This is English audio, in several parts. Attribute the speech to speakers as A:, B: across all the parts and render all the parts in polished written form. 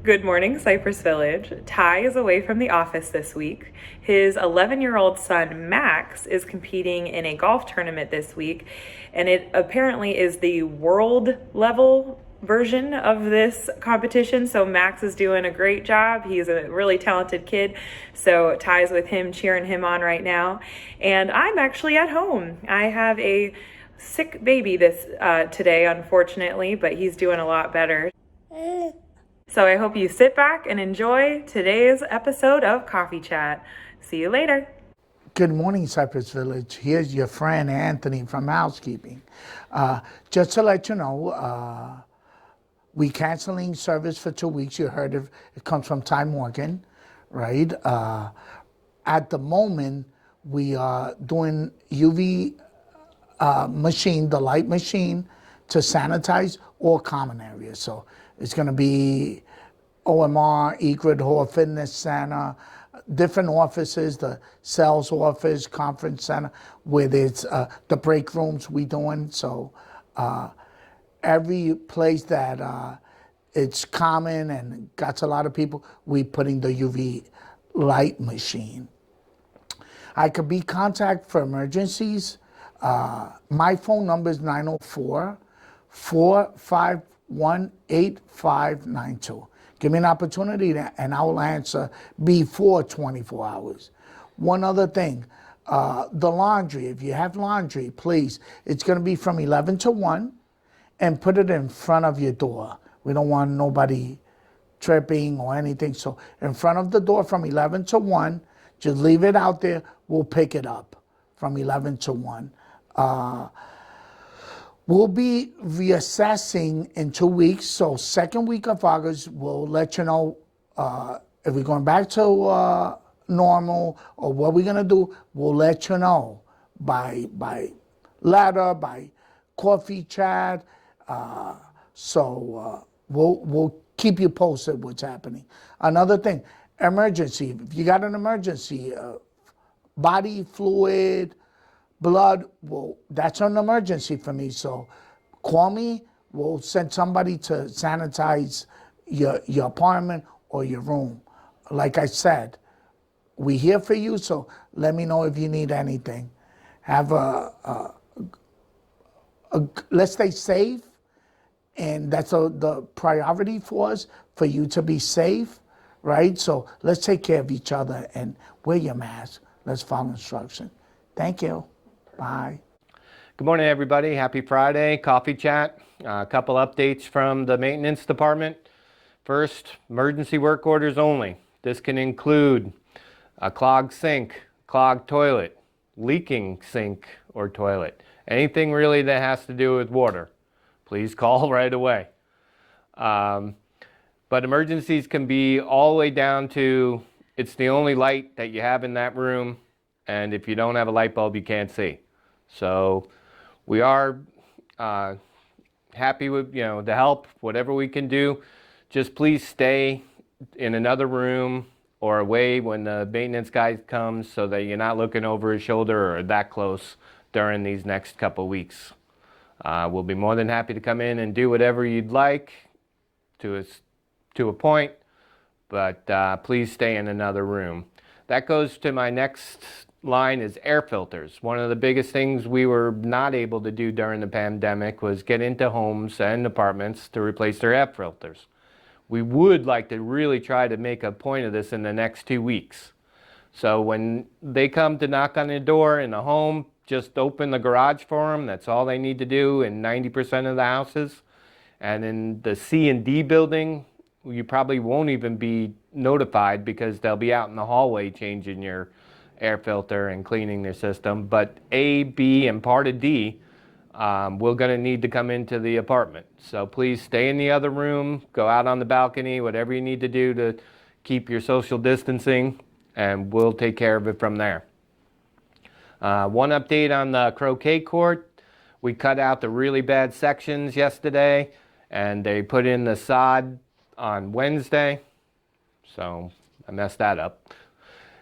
A: Good morning, Cypress Village. Ty is away from the office this week. His 11-year-old son, Max, is competing in a golf tournament this week, and it apparently is the world level version of this competition. So Max is doing a great job. He's a really talented kid. So Ty's with him, cheering him on right now. And I'm actually at home. I have a sick baby this today, unfortunately, but he's doing a lot better. So I hope you sit back and enjoy today's episode of Coffee Chat. See you later.
B: Good morning, Cypress Village. Here's your friend Anthony from Housekeeping. Just to let you know, we canceling service for 2 weeks. You heard it comes from Ty Morgan, right? At the moment, we are doing UV machine, the light machine, to sanitize all common areas. So it's going to be OMR, Egret Hall, Fitness Center, different offices, the sales office, conference center, where there's the break rooms we doing. So every place that it's common and got a lot of people, we putting the UV light machine. I could be contact for emergencies. My phone number is 904-451-8592. Give me an opportunity and I will answer before 24 hours. One other thing, the laundry, if you have laundry, please, it's going to be from 11 to 1 and put it in front of your door. We don't want nobody tripping or anything. So in front of the door from 11 to 1, just leave it out there. We'll pick it up from 11 to 1. We'll be reassessing in 2 weeks. So second week of August, we'll let you know if we're going back to normal or what we're going to do. We'll let you know by letter, by coffee chat. We'll keep you posted what's happening. Another thing, emergency. If you got an emergency, body fluid, blood, well, that's an emergency for me. So call me. We'll send somebody to sanitize your apartment or your room. Like I said, we're here for you, so let me know if you need anything. Have let's stay safe, and that's the priority for us, for you to be safe, right? So let's take care of each other and wear your mask. Let's follow instruction. Thank you. Bye.
C: Good morning, everybody. Happy Friday. Coffee chat. A couple updates from the maintenance department. First, emergency work orders only. This can include a clogged sink, clogged toilet, leaking sink or toilet. Anything really that has to do with water. Please call right away. But emergencies can be all the way down to it's the only light that you have in that room, and if you don't have a light bulb, you can't see. So we are happy with the help, whatever we can do. Just please stay in another room or away when the maintenance guy comes, so that you're not looking over his shoulder or that close during these next couple weeks. We'll be more than happy to come in and do whatever you'd like to a point, but please stay in another room. That goes to my next line, is air filters. One of the biggest things we were not able to do during the pandemic was get into homes and apartments to replace their air filters. We would like to really try to make a point of this in the next 2 weeks. So when they come to knock on the door in the home, just open the garage for them. That's all they need to do in 90% of the houses. And in the C and D building, you probably won't even be notified because they'll be out in the hallway changing your air filter and cleaning their system. But A, B, and part of D, we're going to need to come into the apartment. So please stay in the other room, go out on the balcony, whatever you need to do to keep your social distancing, and we'll take care of it from there. One update on the croquet court. We cut out the really bad sections yesterday, and they put in the sod on Wednesday. So I messed that up.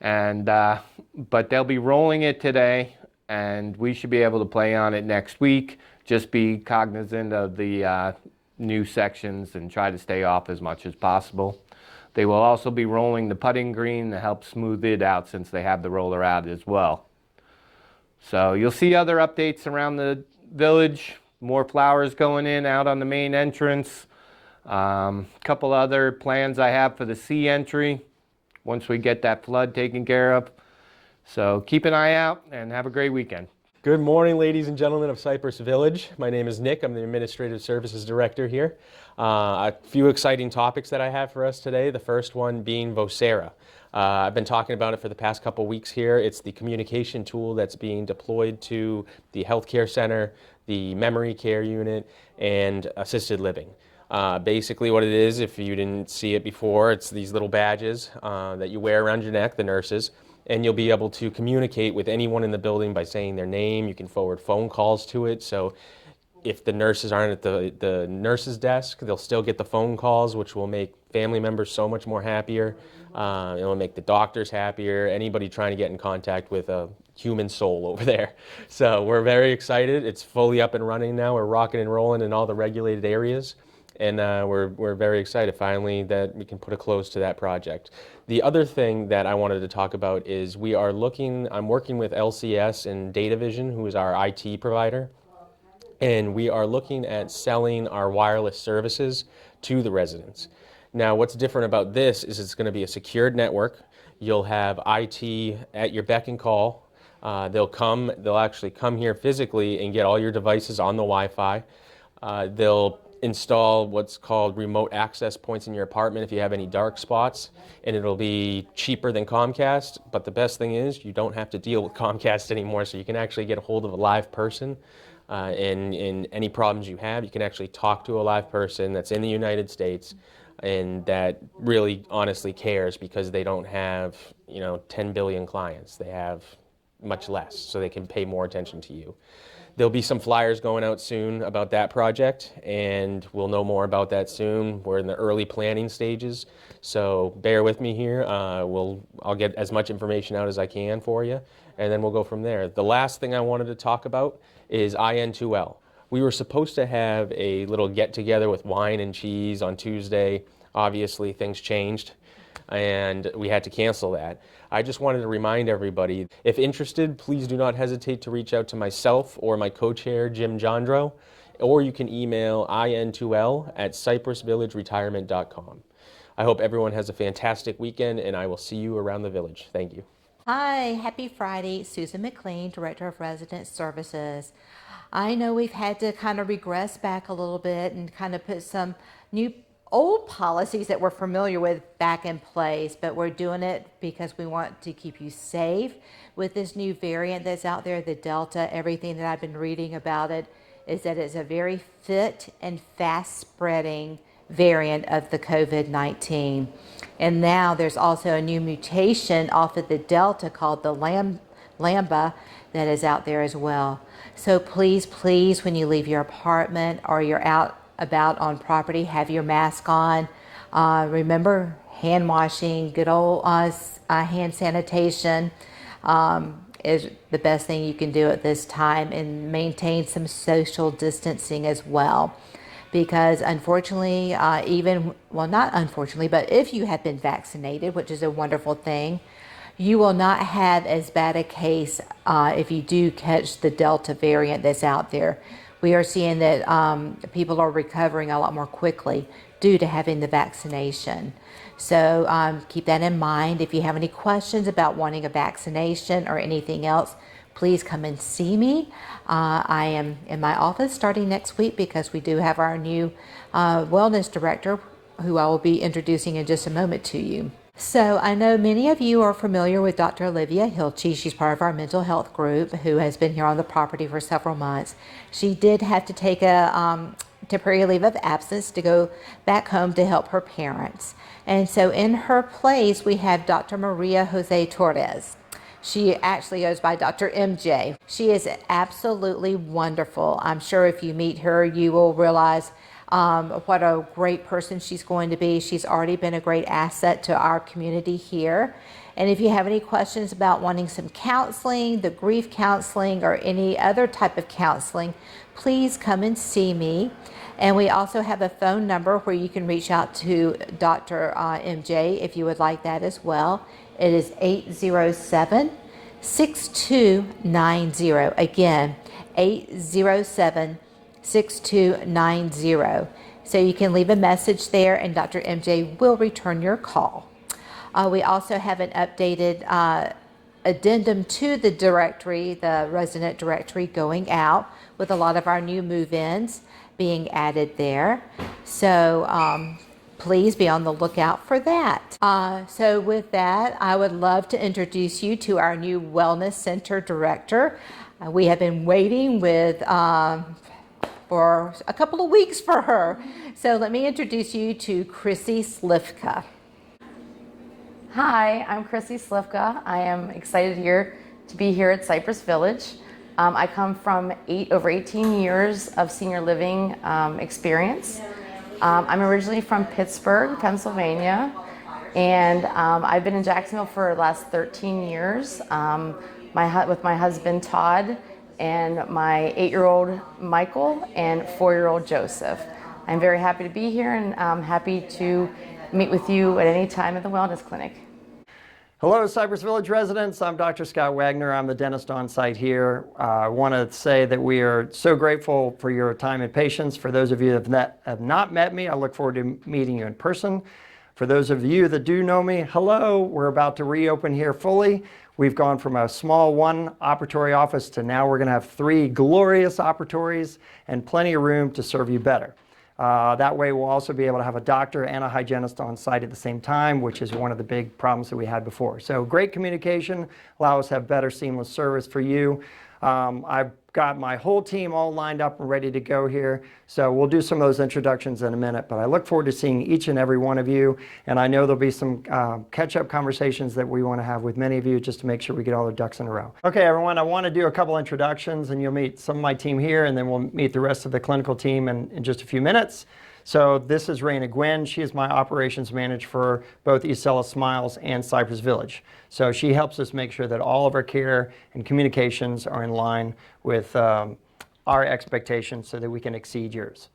C: And but they'll be rolling it today, and we should be able to play on it next week. Just be cognizant of the new sections and try to stay off as much as possible. They will also be rolling the putting green to help smooth it out since they have the roller out as well. So you'll see other updates around the village, more flowers going in out on the main entrance. Couple other plans I have for the C entry once we get that flood taken care of. So keep an eye out and have a great weekend.
D: Good morning, ladies and gentlemen of Cypress Village. My name is Nick. I'm the Administrative Services Director here. A few exciting topics that I have for us today. The first one being Vocera. I've been talking about it for the past couple weeks here. It's the communication tool that's being deployed to the healthcare center, the memory care unit, and assisted living. Basically what it is, if you didn't see it before, it's these little badges that you wear around your neck, the nurses, and you'll be able to communicate with anyone in the building by saying their name. You can forward phone calls to it, so if the nurses aren't at the nurse's desk, they'll still get the phone calls, which will make family members so much more happier. It'll make the doctors happier, anybody trying to get in contact with a human soul over there. So we're very excited. It's fully up and running now. We're rocking and rolling in all the regulated areas. And we're very excited finally that we can put a close to that project. The other thing that I wanted to talk about is I'm working with LCS and DataVision, who is our IT provider, and we are looking at selling our wireless services to the residents. Now, what's different about this is it's going to be a secured network. You'll have IT at your beck and call. They'll actually come here physically and get all your devices on the Wi-Fi. They'll install what's called remote access points in your apartment if you have any dark spots, and it'll be cheaper than Comcast. But the best thing is you don't have to deal with Comcast anymore, so you can actually get a hold of a live person. And in any problems you have, you can actually talk to a live person that's in the United States and that really honestly cares, because they don't have 10 billion clients. They have much less, so they can pay more attention to you. There'll be some flyers going out soon about that project, and we'll know more about that soon. We're in the early planning stages, so bear with me here. I'll get as much information out as I can for you, and then we'll go from there. The last thing I wanted to talk about is IN2L. We were supposed to have a little get-together with wine and cheese on Tuesday. Obviously, things changed, and we had to cancel that. I just wanted to remind everybody, if interested, please do not hesitate to reach out to myself or my co-chair, Jim Jandro, or you can email in2l@cypressvillageretirement.com. I hope everyone has a fantastic weekend, and I will see you around the village. Thank you.
E: Hi, happy Friday. Susan McLean, Director of Resident Services. I know we've had to kind of regress back a little bit and kind of put some new old policies that we're familiar with back in place, but we're doing it because we want to keep you safe with this new variant that's out there, the Delta. Everything that I've been reading about it is that it's a very fit and fast spreading variant of the COVID-19. And now there's also a new mutation off of the Delta called the Lambda that is out there as well. So please, when you leave your apartment or you're out about on property, have your mask on. Remember, hand washing, good old hand sanitation is the best thing you can do at this time, and maintain some social distancing as well. Because unfortunately, not unfortunately, but if you have been vaccinated, which is a wonderful thing, you will not have as bad a case if you do catch the Delta variant that's out there. We are seeing that people are recovering a lot more quickly due to having the vaccination. So keep that in mind. If you have any questions about wanting a vaccination or anything else, please come and see me. I am in my office starting next week because we do have our new wellness director, who I will be introducing in just a moment to you. So I know many of you are familiar with Dr. Olivia Hilche. She's part of our mental health group who has been here on the property for several months. She did have to take a temporary leave of absence to go back home to help her parents. And so in her place, we have Dr. Maria Jose Torres. She actually goes by Dr. MJ. She is absolutely wonderful. I'm sure if you meet her, you will realize what a great person she's going to be. She's already been a great asset to our community here. And if you have any questions about wanting some counseling, the grief counseling, or any other type of counseling, please come and see me. And we also have a phone number where you can reach out to Dr. MJ if you would like that as well. It is 807-6290. Again, 807-6290. So you can leave a message there and Dr. MJ will return your call. We also have an updated addendum to the directory, the resident directory, going out with a lot of our new move-ins being added there. So please be on the lookout for that. So with that, I would love to introduce you to our new Wellness Center Director. We have been waiting for a couple of weeks for her. So let me introduce you to Chrissy Slifka.
F: Hi, I'm Chrissy Slifka. I am excited to be here at Cypress Village. I come from over 18 years of senior living experience. I'm originally from Pittsburgh, Pennsylvania, and I've been in Jacksonville for the last 13 years with my husband Todd and my 8-year-old Michael and 4-year-old Joseph. I'm very happy to be here and I'm happy to meet with you at any time at the Wellness Clinic.
G: Hello, Cypress Village residents. I'm Dr. Scott Wagner. I'm the dentist on site here. I want to say that we are so grateful for your time and patience. For those of you that have not met me, I look forward to meeting you in person. For those of you that do know me, hello. We're about to reopen here fully. We've gone from a small one operatory office to now we're going to have 3 glorious operatories and plenty of room to serve you better. That way we'll also be able to have a doctor and a hygienist on site at the same time, which is one of the big problems that we had before. So great communication, allow us to have better seamless service for you. I've got my whole team all lined up and ready to go here. So we'll do some of those introductions in a minute, but I look forward to seeing each and every one of you. And I know there'll be some catch-up conversations that we want to have with many of you just to make sure we get all the ducks in a row. Okay, everyone, I want to do a couple introductions and you'll meet some of my team here and then we'll meet the rest of the clinical team in just a few minutes. So this is Raina Gwynn. She is my operations manager for both East Ella Smiles and Cypress Village. So she helps us make sure that all of our care and communications are in line with our expectations so that we can exceed yours.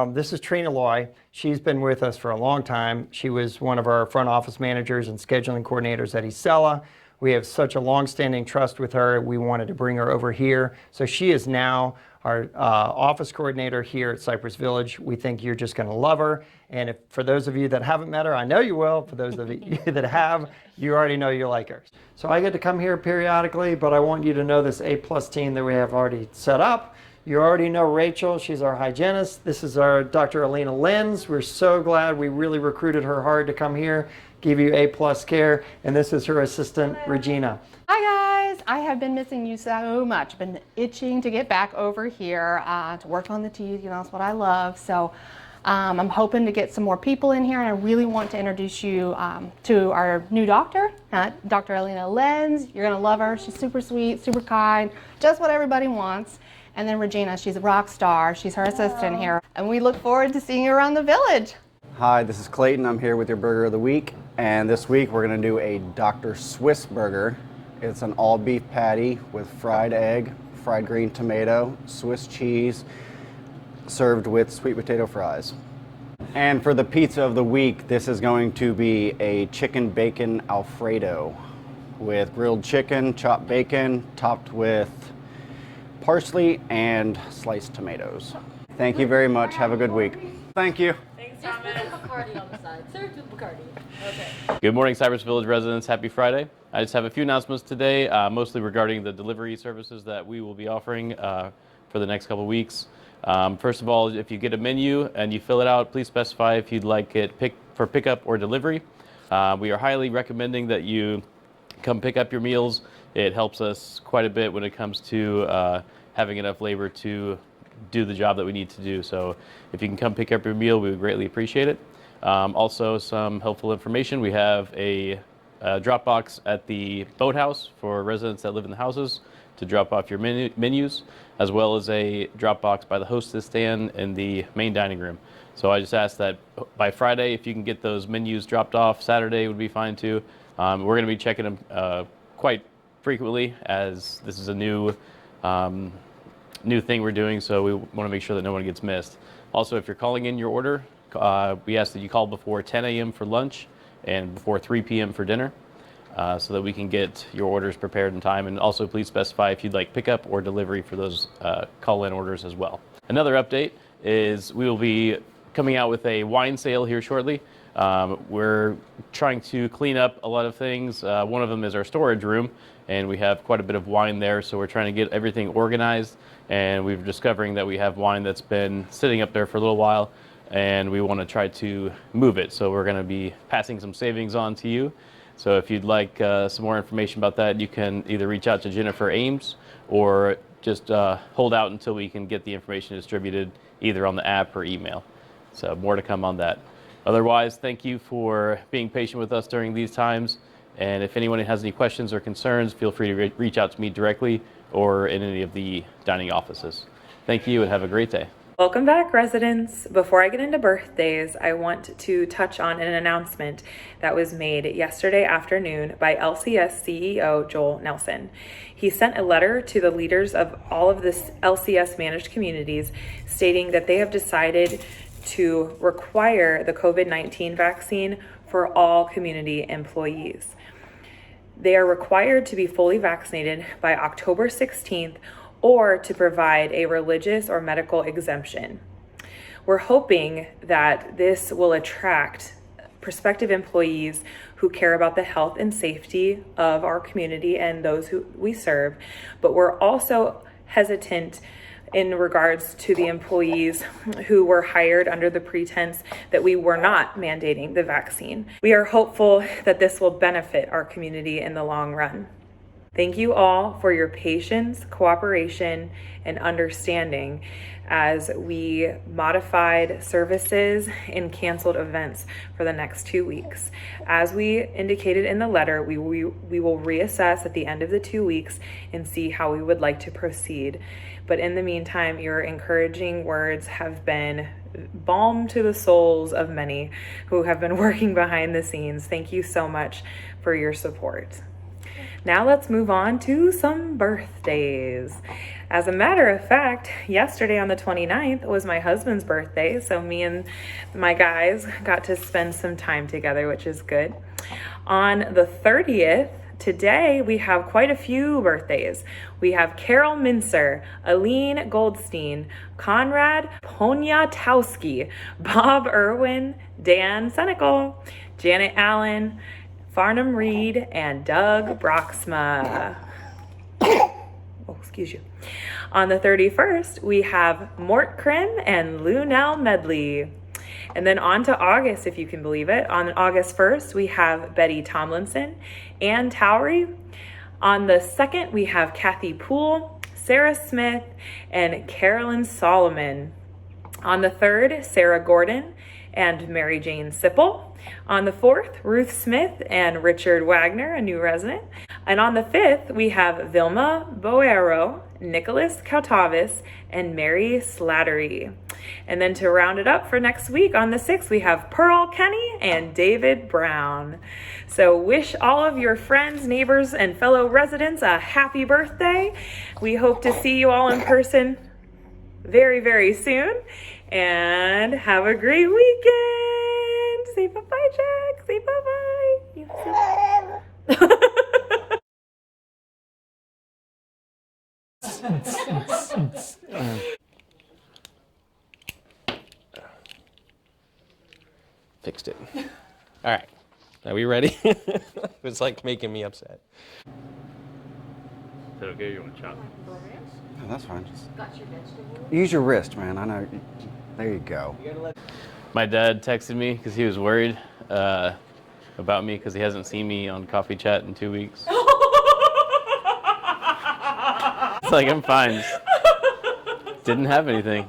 G: This is Trina Loy. She's been with us for a long time. She was one of our front office managers and scheduling coordinators at East Ella. We have such a long-standing trust with her. We wanted to bring her over here. So she is now our office coordinator here at Cypress Village. We think you're just going to love her. And for those of you that haven't met her, I know you will. For those of you that have, you already know you like her. So I get to come here periodically, but I want you to know this A+ team that we have already set up. You already know Rachel. She's our hygienist. This is our Dr. Alina Lenz. We're so glad we really recruited her hard to come here, give you A+ care. And this is her assistant, Regina.
H: Hi guys, I have been missing you so much. Been itching to get back over here to work on the teeth, you know, that's what I love. So I'm hoping to get some more people in here and I really want to introduce you to our new doctor, Dr. Alina Lenz. You're gonna love her. She's super sweet, super kind, just what everybody wants. And then Regina, she's a rock star. She's her assistant here. And we look forward to seeing you around the village.
I: Hi, this is Clayton. I'm here with your Burger of the Week. And this week we're gonna do a Dr. Swiss burger. It's an all beef patty with fried egg, fried green tomato, Swiss cheese, served with sweet potato fries. And for the pizza of the week, this is going to be a chicken bacon Alfredo with grilled chicken, chopped bacon, topped with parsley and sliced tomatoes. Thank you very much. Have a good week. Thank you.
A: Thanks, Thomas.
J: Bacardi on the side. Served with Bacardi. Okay.
K: Good morning, Cypress Village residents. Happy Friday. I just have a few announcements today, mostly regarding the delivery services that we will be offering for the next couple of weeks. First of all, if you get a menu and you fill it out, please specify if you'd like it for pickup or delivery. We are highly recommending that you come pick up your meals. It helps us quite a bit when it comes to having enough labor to do the job that we need to do. So if you can come pick up your meal, we would greatly appreciate it. Also, some helpful information. We have a drop box at the boathouse for residents that live in the houses to drop off your menus, as well as a drop box by the hostess stand in the main dining room. So I just ask that by Friday, if you can get those menus dropped off, Saturday would be fine too. We're going to be checking them quite frequently, as this is a new thing we're doing, so we want to make sure that no one gets missed. Also, if you're calling in your order, we ask that you call before 10 a.m. for lunch and before 3 p.m. for dinner, so that we can get your orders prepared in time. And also please specify if you'd like pickup or delivery for those call-in orders as well. Another update is we will be coming out with a wine sale here shortly. We're trying to clean up a lot of things. One of them is our storage room, and we have quite a bit of wine there, so we're trying to get everything organized, and we're discovering that we have wine that's been sitting up there for a little while, and we want to try to move it. So we're going to be passing some savings on to you. So if you'd like some more information about that, you can either reach out to Jennifer Ames or just hold out until we can get the information distributed either on the app or email. So more to come on that. Otherwise, thank you for being patient with us during these times. And if anyone has any questions or concerns, feel free to reach out to me directly or in any of the dining offices. Thank you and have a great day.
A: Welcome back, residents. Before I get into birthdays, I want to touch on an announcement that was made yesterday afternoon by LCS CEO Joel Nelson. He sent a letter to the leaders of all of the LCS managed communities stating that they have decided to require the COVID-19 vaccine for all community employees. They are required to be fully vaccinated by October 16th or to provide a religious or medical exemption. We're hoping that this will attract prospective employees who care about the health and safety of our community and those who we serve, but we're also hesitant in regards to the employees who were hired under the pretense that we were not mandating the vaccine. We are hopeful that this will benefit our community in the long run. Thank you all for your patience, cooperation, and understanding as we modified services and canceled events for the next 2 weeks. As we indicated in the letter, we will reassess at the end of the 2 weeks and see how we would like to proceed. But in the meantime, your encouraging words have been balm to the souls of many who have been working behind the scenes. Thank you so much for your support. Now let's move on to some birthdays. As a matter of fact, yesterday on the 29th was my husband's birthday, so me and my guys got to spend some time together, which is good. On the 30th, today we have quite a few birthdays. We have Carol Mincer, Aline Goldstein, Conrad Poniatowski, Bob Irwin, Dan Senecal, Janet Allen, Farnham Reed, and Doug Broxma. Oh, excuse you. On the 31st, we have Mort Krim and Lunel Medley. And then on to August, if you can believe it. On August 1st, we have Betty Tomlinson, Ann Towery. On the 2nd, we have Kathy Poole, Sarah Smith, and Carolyn Solomon. On the 3rd, Sarah Gordon and Mary Jane Sipple. On the 4th, Ruth Smith and Richard Wagner, a new resident. And on the 5th, we have Vilma Boero, Nicholas Kautavis, and Mary Slattery. And then to round it up for next week, on the 6th, we have Pearl Kenny and David Brown. So wish all of your friends, neighbors, and fellow residents a happy birthday. We hope to see you all in person very, very soon. And have a great weekend. Say bye-bye, Jack. Say bye-bye. You
D: Fixed it. All right. Are we ready? It was like making me upset.
K: Is that okay? You want to chop?
I: No, that's fine. Just
J: Got your vegetables?
I: use your wrist, man. I know. There you go.
K: My dad texted me because he was worried about me because he hasn't seen me on Coffee Chat in 2 weeks. It's like, I'm fine. Didn't have anything.